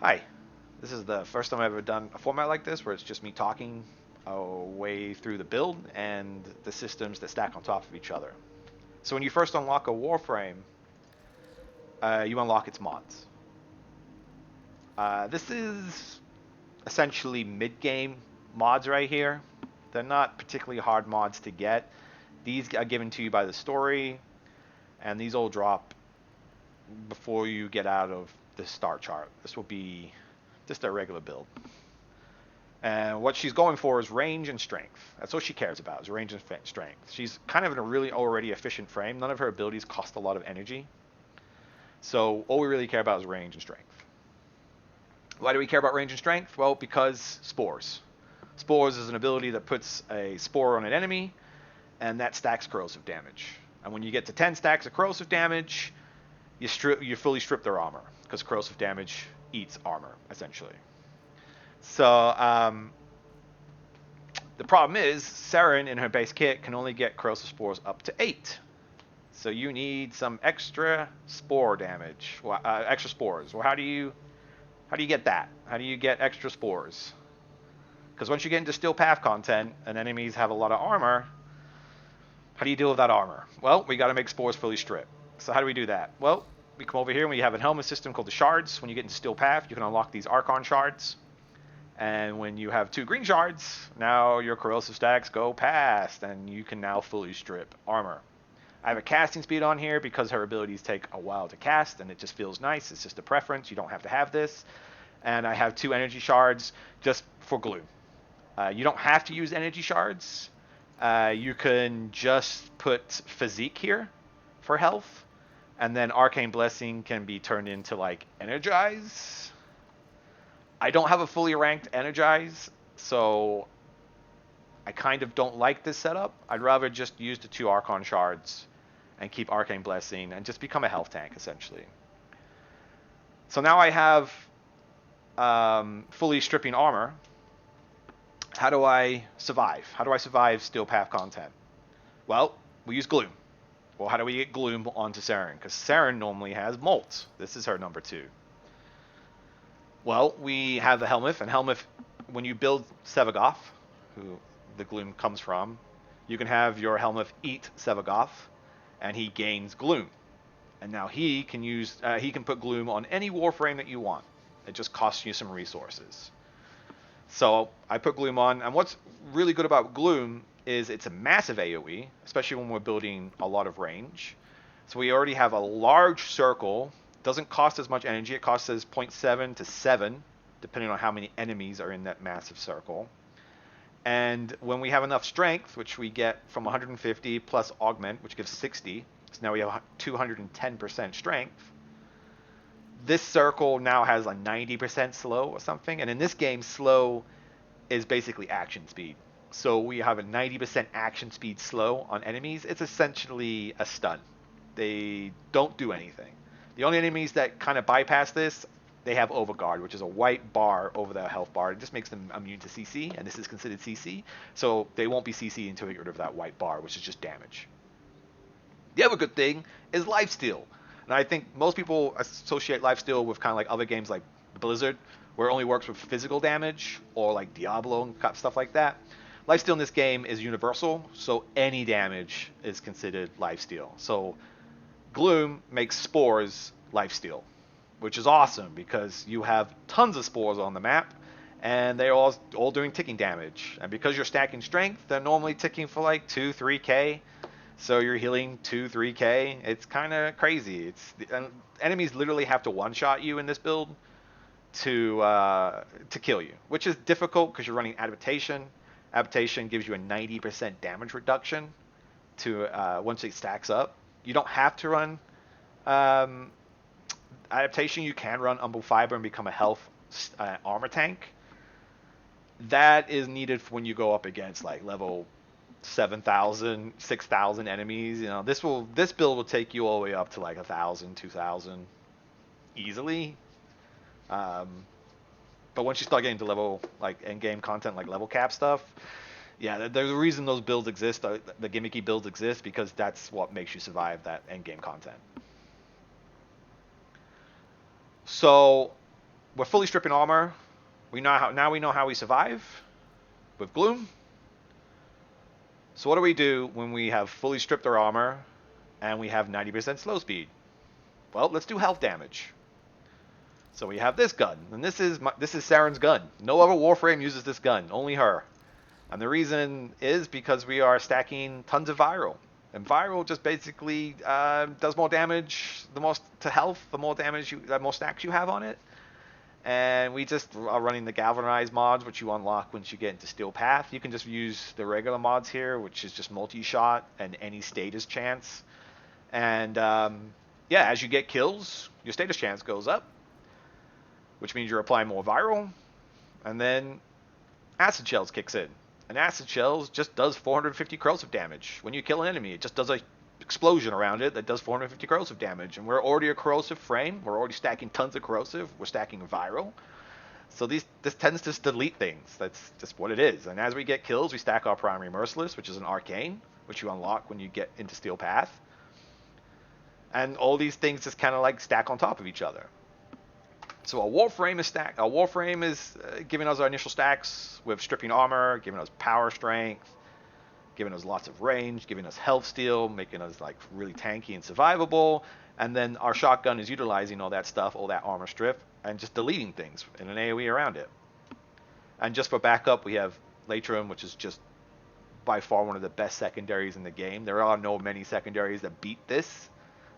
Hi, this is the first time I've ever done a format like this where it's just me talking a way through the build and the systems that stack on top of each other. So when you first unlock a Warframe, you unlock its mods. This is essentially mid-game mods right here. They're not particularly hard mods to get. These are given to you by the story, and these all drop before you get out of the star chart. This will be just a regular build. And what she's going for is range and strength. That's what she cares about, is range and strength. She's kind of in a really already efficient frame. None of her abilities cost a lot of energy. So all we really care about is range and strength. Why do we care about range and strength? Well, because spores. Spores is an ability that puts a spore on an enemy, and that stacks corrosive damage. And when you get to 10 stacks of corrosive damage, you fully strip their armor, because corrosive damage eats armor, essentially. So the problem is, Saryn in her base kit can only get corrosive spores up to 8. So you need some extra spore damage, extra spores. Well, how do you get that? How do you get extra spores? Because once you get into Steel Path content and enemies have a lot of armor, how do you deal with that armor? Well, we got to make spores fully strip. So how do we do that? Well, we come over here and we have a helmet system called the shards. When you get into Steel Path, you can unlock these archon shards. And when you have 2 green shards, now your corrosive stacks go past, and you can now fully strip armor. I have a casting speed on here because her abilities take a while to cast, and it just feels nice. It's just a preference. You don't have to have this. And I have 2 energy shards just for Gloom. You don't have to use energy shards. You can just put physique here for health, and then arcane blessing can be turned into like energize. I don't have a fully ranked energize, so I kind of don't like this setup. I'd rather just use the 2 archon shards and keep arcane blessing and just become a health tank essentially. So now I have fully stripping armor. How do I survive? How do I survive Steel Path content? Well, we use Gloom. Well, how do we get Gloom onto Saryn? Because Saryn normally has Molt. This is her number 2. Well, we have the Helmuth, and Helmuth, when you build Sevagoth, who the Gloom comes from, you can have your Helmuth eat Sevagoth, and he gains Gloom. And now he can put Gloom on any Warframe that you want. It just costs you some resources. So I put Gloom on, and what's really good about Gloom is it's a massive AoE, especially when we're building a lot of range. So we already have a large circle. Doesn't cost as much energy. It costs us 0.7 to 7, depending on how many enemies are in that massive circle. And when we have enough strength, which we get from 150 plus augment, which gives 60, so now we have 210% strength. This circle now has a 90% slow or something, and in this game, slow is basically action speed. So we have a 90% action speed slow on enemies. It's essentially a stun. They don't do anything. The only enemies that kind of bypass this, they have Overguard, which is a white bar over their health bar. It just makes them immune to CC, and this is considered CC, so they won't be CC until you get rid of that white bar, which is just damage. The other good thing is lifesteal. And I think most people associate lifesteal with kind of like other games like Blizzard, where it only works with physical damage, or like Diablo and stuff like that. Lifesteal in this game is universal, so any damage is considered lifesteal. So Gloom makes spores lifesteal, which is awesome because you have tons of spores on the map, and they're all doing ticking damage. And because you're stacking strength, they're normally ticking for like 2-3k. So you're healing 2-3k. It's kind of crazy. Enemies literally have to one-shot you in this build to kill you, which is difficult because you're running adaptation. Adaptation gives you a 90% damage reduction to once it stacks up. You don't have to run adaptation. You can run Humble Fiber and become a health armor tank. That is needed for when you go up against like level 7,000, 6,000 enemies. You know, this build will take you all the way up to like 1,000, 2,000 easily. But once you start getting to level like end game content like level cap stuff, yeah, there's a reason those builds exist. The gimmicky builds exist because that's what makes you survive that end game content. So we're fully stripping armor. We know how we survive with Gloom. So what do we do when we have fully stripped our armor and we have 90% slow speed? Well, let's do health damage. So we have this gun, and this is Saryn's gun. No other Warframe uses this gun, only her. And the reason is because we are stacking tons of viral. And viral just basically does more damage the most to health, the more stacks you have on it. And we just are running the galvanized mods, which you unlock once you get into Steel Path. You can just use the regular mods here, which is just multi-shot and any status chance. And yeah, as you get kills, your status chance goes up, which means you're applying more viral. And then acid shells kicks in. And acid shells just does 450 corrosive damage. When you kill an enemy, it just does a explosion around it that does 450 corrosive damage. And we're already a corrosive frame. We're already stacking tons of corrosive. We're stacking viral. So this tends to just delete things. That's just what it is. And as we get kills, we stack our primary merciless, which is an arcane, which you unlock when you get into Steel Path. And all these things just kind of like stack on top of each other. So our Warframe is giving us our initial stacks with stripping armor, giving us power strength, giving us lots of range, giving us health steal, making us like really tanky and survivable. And then our shotgun is utilizing all that stuff, all that armor strip, and just deleting things in an AoE around it. And just for backup, we have Latrum, which is just by far one of the best secondaries in the game. There are no many secondaries that beat this.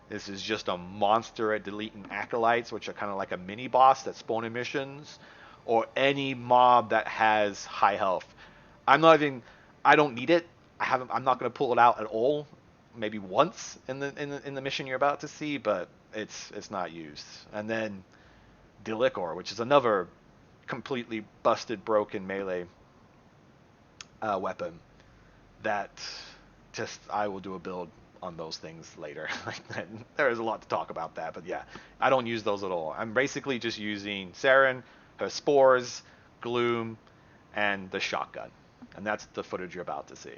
This is just a monster at deleting acolytes, which are kind of like a mini boss that spawn in missions, or any mob that has high health. I don't need it. I'm not going to pull it out at all. Maybe once in the mission you're about to see, but it's not used. And then Deliquor, which is another completely busted, broken melee weapon that just I will do a build on those things later. There is a lot to talk about that, but yeah, I don't use those at all. I'm basically just using Saryn, her spores, Gloom, and the shotgun, and that's the footage you're about to see.